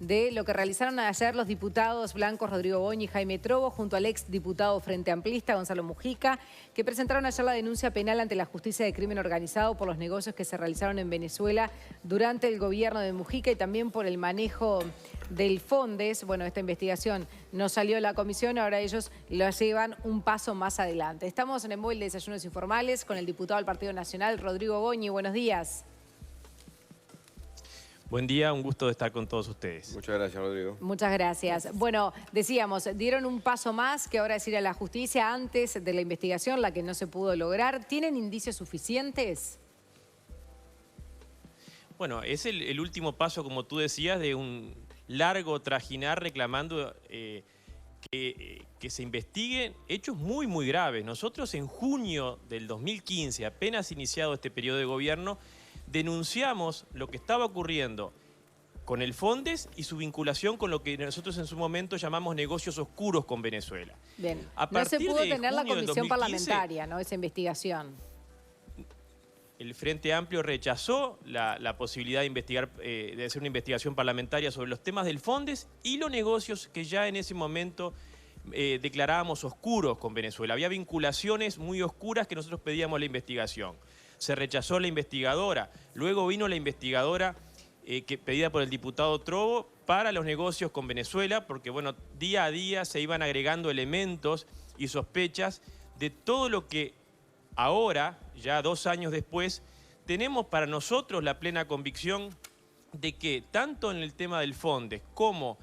de lo que realizaron ayer los diputados blancos Rodrigo Boñi y Jaime Trovo junto al ex diputado Frente Amplista Gonzalo Mujica, que presentaron ayer la denuncia penal ante la justicia de crimen organizado por los negocios que se realizaron en Venezuela durante el gobierno de Mujica y también por el manejo del Fondes. Bueno, esta investigación no salió de la comisión, ahora ellos lo llevan un paso más adelante. Estamos en el móvil de Desayunos Informales con el diputado del Partido Nacional, Rodrigo Boñi. Buenos días. Buen día, un gusto de estar con todos ustedes. Muchas gracias, Rodrigo. Muchas gracias. Bueno, decíamos, dieron un paso más, que ahora es ir a la justicia antes de la investigación, la que no se pudo lograr. ¿Tienen indicios suficientes? Bueno, es el último paso, como tú decías, de un largo trajinar reclamando que se investiguen hechos muy graves. Nosotros en junio del 2015, apenas iniciado este periodo de gobierno, denunciamos lo que estaba ocurriendo con el Fondes y su vinculación con lo que nosotros en su momento llamamos negocios oscuros con Venezuela. Bien, no se pudo tener la comisión parlamentaria, ¿no? Esa investigación. El Frente Amplio rechazó la posibilidad de investigar, de hacer una investigación parlamentaria sobre los temas del Fondes y los negocios que ya en ese momento declarábamos oscuros con Venezuela. Había vinculaciones muy oscuras que nosotros pedíamos la investigación. Se rechazó la investigadora. Luego vino la investigadora pedida por el diputado Trovo para los negocios con Venezuela, porque bueno, día a día se iban agregando elementos y sospechas de todo lo que ahora, ya 2 años después, tenemos para nosotros la plena convicción de que tanto en el tema del Fondes como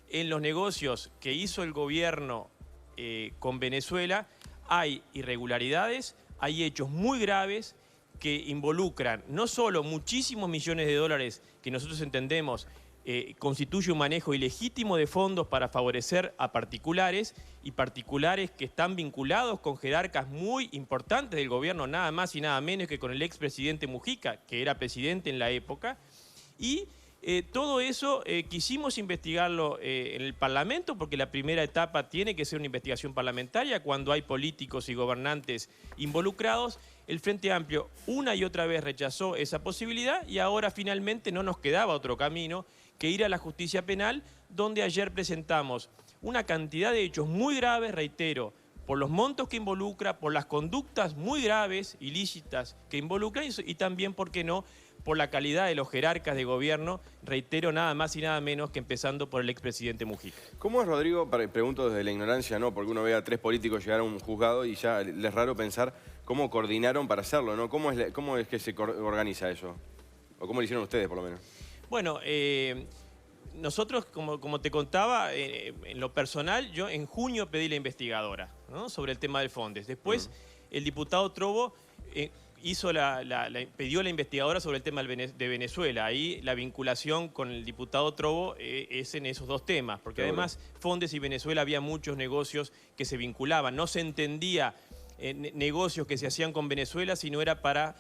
en los negocios que hizo el gobierno con Venezuela hay irregularidades, hay hechos muy graves que involucran no solo muchísimos millones de dólares que nosotros entendemos constituye un manejo ilegítimo de fondos para favorecer a particulares y particulares que están vinculados con jerarcas muy importantes del gobierno, nada más y nada menos que con el expresidente Mujica, que era presidente en la época. Y todo eso quisimos investigarlo en el Parlamento, porque la primera etapa tiene que ser una investigación parlamentaria cuando hay políticos y gobernantes involucrados. El Frente Amplio una y otra vez rechazó esa posibilidad y ahora finalmente no nos quedaba otro camino que ir a la justicia penal, donde ayer presentamos una cantidad de hechos muy graves, reitero, por los montos que involucra, por las conductas muy graves, ilícitas que involucran y también, ¿por qué no?, por la calidad de los jerarcas de gobierno, reitero, nada más y nada menos que empezando por el expresidente Mujica. ¿Cómo es, Rodrigo? Pregunto desde la ignorancia, ¿no? Porque uno ve a 3 políticos llegar a un juzgado y ya le es raro pensar cómo coordinaron para hacerlo, ¿no? ¿Cómo es que se organiza eso? ¿O cómo lo hicieron ustedes, por lo menos? Bueno, nosotros, como te contaba, en lo personal, yo en junio pedí la investigadora, ¿no?, sobre el tema del Fondes. Después, el diputado Trovo pidió la investigadora sobre el tema de Venezuela. Ahí la vinculación con el diputado Trovo es en esos 2 temas, porque además Fondes y Venezuela había muchos negocios que se vinculaban. No se entendía negocios que se hacían con Venezuela, sino era para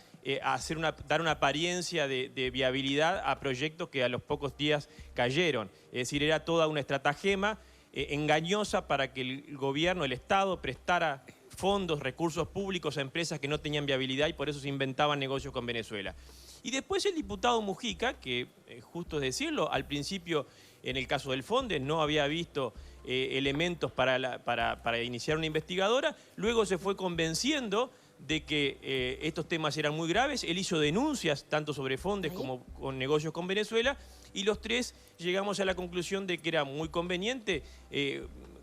dar una apariencia de viabilidad a proyectos que a los pocos días cayeron. Es decir, era toda una estratagema engañosa para que el gobierno, el Estado, prestara fondos, recursos públicos a empresas que no tenían viabilidad y por eso se inventaban negocios con Venezuela. Y después el diputado Mujica, que justo es decirlo, al principio en el caso del Fondes no había visto elementos para iniciar una investigadora, luego se fue convenciendo de que estos temas eran muy graves. Él hizo denuncias tanto sobre Fondes como con negocios con Venezuela y los 3 llegamos a la conclusión de que era muy conveniente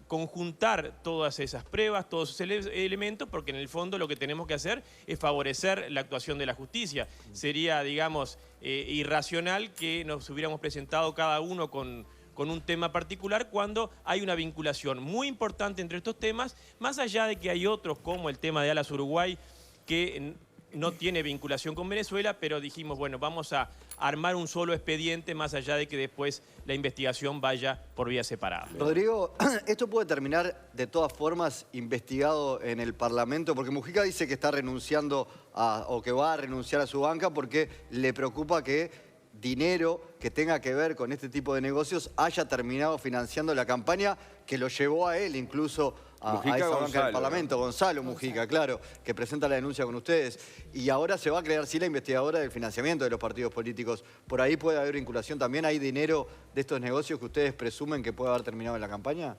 conjuntar todas esas pruebas, todos esos elementos, porque en el fondo lo que tenemos que hacer es favorecer la actuación de la justicia. Sería, digamos, irracional que nos hubiéramos presentado cada uno con un tema particular cuando hay una vinculación muy importante entre estos temas, más allá de que hay otros como el tema de Alas Uruguay, que no tiene vinculación con Venezuela, pero dijimos, bueno, vamos a armar un solo expediente más allá de que después la investigación vaya por vía separada. Rodrigo, ¿esto puede terminar de todas formas investigado en el Parlamento? Porque Mujica dice que está renunciando o que va a renunciar a su banca porque le preocupa que dinero que tenga que ver con este tipo de negocios haya terminado financiando la campaña que lo llevó a él incluso a esa banca del Parlamento, Gonzalo Mujica, claro, que presenta la denuncia con ustedes. Y ahora se va a crear, sí, la investigadora del financiamiento de los partidos políticos. ¿Por ahí puede haber vinculación también? ¿Hay dinero de estos negocios que ustedes presumen que puede haber terminado en la campaña?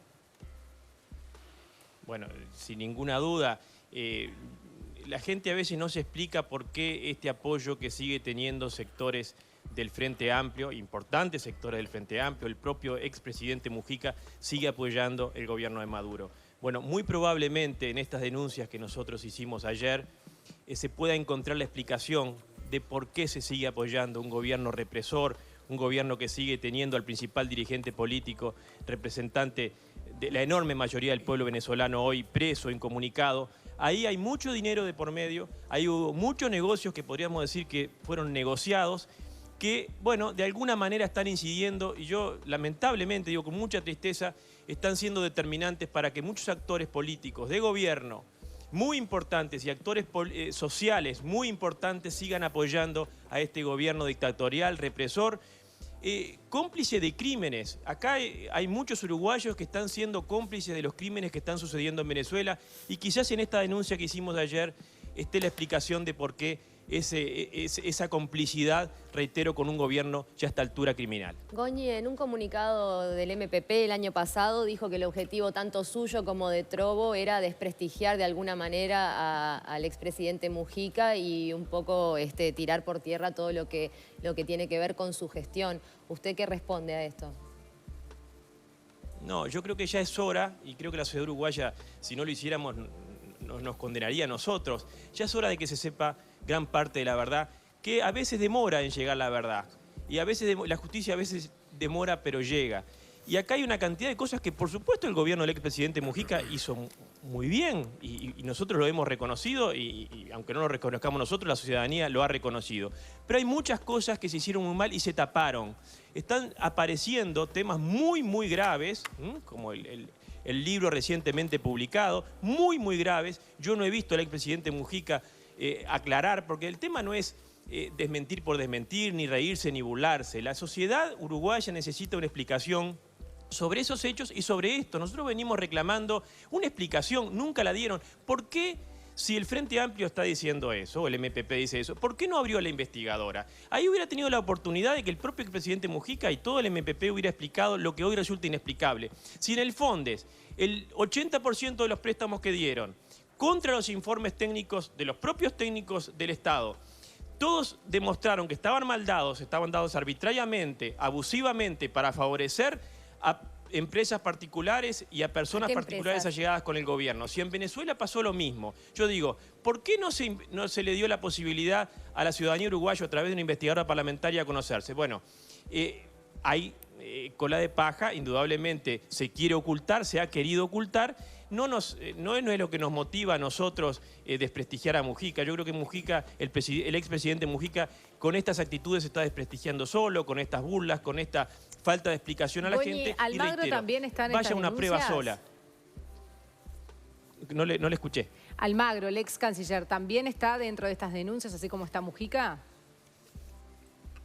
Bueno, sin ninguna duda. La gente a veces no se explica por qué este apoyo que sigue teniendo sectores del Frente Amplio, importantes sectores del Frente Amplio, el propio expresidente Mujica sigue apoyando el gobierno de Maduro. Bueno, muy probablemente en estas denuncias que nosotros hicimos ayer se pueda encontrar la explicación de por qué se sigue apoyando un gobierno represor, un gobierno que sigue teniendo al principal dirigente político, representante de la enorme mayoría del pueblo venezolano hoy preso, incomunicado. Ahí hay mucho dinero de por medio, hay muchos negocios que podríamos decir que fueron negociados, que, bueno, de alguna manera están incidiendo, y yo lamentablemente, digo con mucha tristeza, están siendo determinantes para que muchos actores políticos de gobierno muy importantes y actores sociales muy importantes sigan apoyando a este gobierno dictatorial, represor, cómplice de crímenes. Acá hay muchos uruguayos que están siendo cómplices de los crímenes que están sucediendo en Venezuela y quizás en esta denuncia que hicimos ayer esté la explicación de por qué esa complicidad, reitero, con un gobierno ya a esta altura criminal. Goñi, en un comunicado del MPP el año pasado dijo que el objetivo tanto suyo como de Trovo era desprestigiar de alguna manera al expresidente Mujica y un poco tirar por tierra todo lo que tiene que ver con su gestión. ¿Usted qué responde a esto? No, yo creo que ya es hora, y creo que la sociedad uruguaya, si no lo hiciéramos, nos condenaría a nosotros. Ya es hora de que se sepa gran parte de la verdad, que a veces demora en llegar la verdad. Y a veces la justicia a veces demora, pero llega. Y acá hay una cantidad de cosas que, por supuesto, el gobierno del expresidente Mujica hizo muy bien. Y nosotros lo hemos reconocido, y aunque no lo reconozcamos nosotros, la ciudadanía lo ha reconocido. Pero hay muchas cosas que se hicieron muy mal y se taparon. Están apareciendo temas muy, muy graves, como el libro recientemente publicado, muy, muy graves. Yo no he visto al expresidente Mujica aclarar, porque el tema no es desmentir por desmentir, ni reírse, ni burlarse. La sociedad uruguaya necesita una explicación sobre esos hechos y sobre esto. Nosotros venimos reclamando una explicación, nunca la dieron. ¿Por qué, si el Frente Amplio está diciendo eso, o el MPP dice eso, por qué no abrió a la investigadora? Ahí hubiera tenido la oportunidad de que el propio expresidente Mujica y todo el MPP hubiera explicado lo que hoy resulta inexplicable. Si en el Fondes el 80% de los préstamos que dieron, contra los informes técnicos de los propios técnicos del Estado, todos demostraron que estaban mal dados, estaban dados arbitrariamente, abusivamente, para favorecer a empresas particulares y a personas particulares allegadas con el gobierno. Si en Venezuela pasó lo mismo, yo digo, ¿por qué no se le dio la posibilidad a la ciudadanía uruguaya a través de una investigadora parlamentaria a conocerse? Bueno, hay cola de paja, indudablemente se quiere ocultar, se ha querido ocultar. No es lo que nos motiva a nosotros desprestigiar a Mujica. Yo creo que Mujica, el expresidente Mujica, con estas actitudes se está desprestigiando solo, con estas burlas, con esta falta de explicación a la gente. Almagro y reitero, también está en vaya estas una denuncias. prueba sola. No le escuché. Almagro, el ex canciller, ¿también está dentro de estas denuncias, así como está Mujica?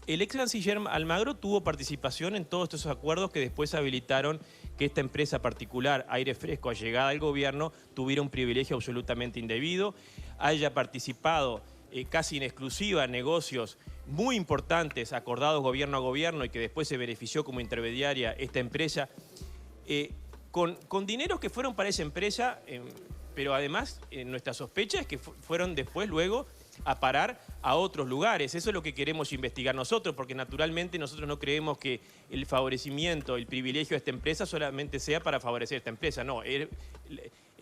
El ex canciller Almagro tuvo participación en todos estos acuerdos que después habilitaron que esta empresa particular, Aire Fresco, allegada al gobierno, tuviera un privilegio absolutamente indebido, haya participado casi en exclusiva en negocios muy importantes, acordados gobierno a gobierno, y que después se benefició como intermediaria esta empresa, con dineros que fueron para esa empresa, pero además nuestra sospecha es que fueron después luego a parar a otros lugares. Eso es lo que queremos investigar nosotros, porque naturalmente nosotros no creemos que el favorecimiento, el privilegio de esta empresa solamente sea para favorecer a esta empresa. No,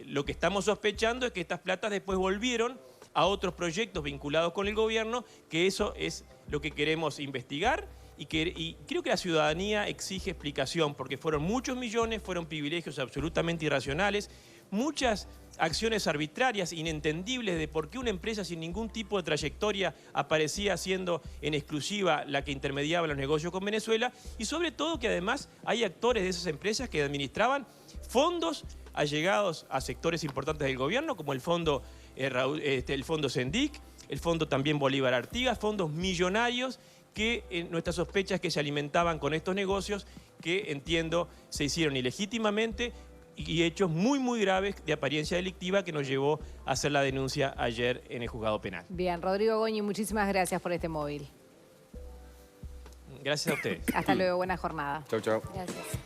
lo que estamos sospechando es que estas platas después volvieron a otros proyectos vinculados con el gobierno, que eso es lo que queremos investigar. Y creo que la ciudadanía exige explicación, porque fueron muchos millones, fueron privilegios absolutamente irracionales, muchas acciones arbitrarias, inentendibles, de por qué una empresa sin ningún tipo de trayectoria aparecía siendo en exclusiva la que intermediaba los negocios con Venezuela, y sobre todo que además hay actores de esas empresas que administraban fondos allegados a sectores importantes del gobierno, como el fondo Sendic, el fondo también Bolívar Artigas, fondos millonarios que nuestra sospecha es que se alimentaban con estos negocios que, entiendo, se hicieron ilegítimamente y hechos muy graves de apariencia delictiva que nos llevó a hacer la denuncia ayer en el juzgado penal. Bien, Rodrigo Goñi, muchísimas gracias por este móvil. Gracias a ustedes. Hasta luego, buena jornada. Chau, chau. Gracias.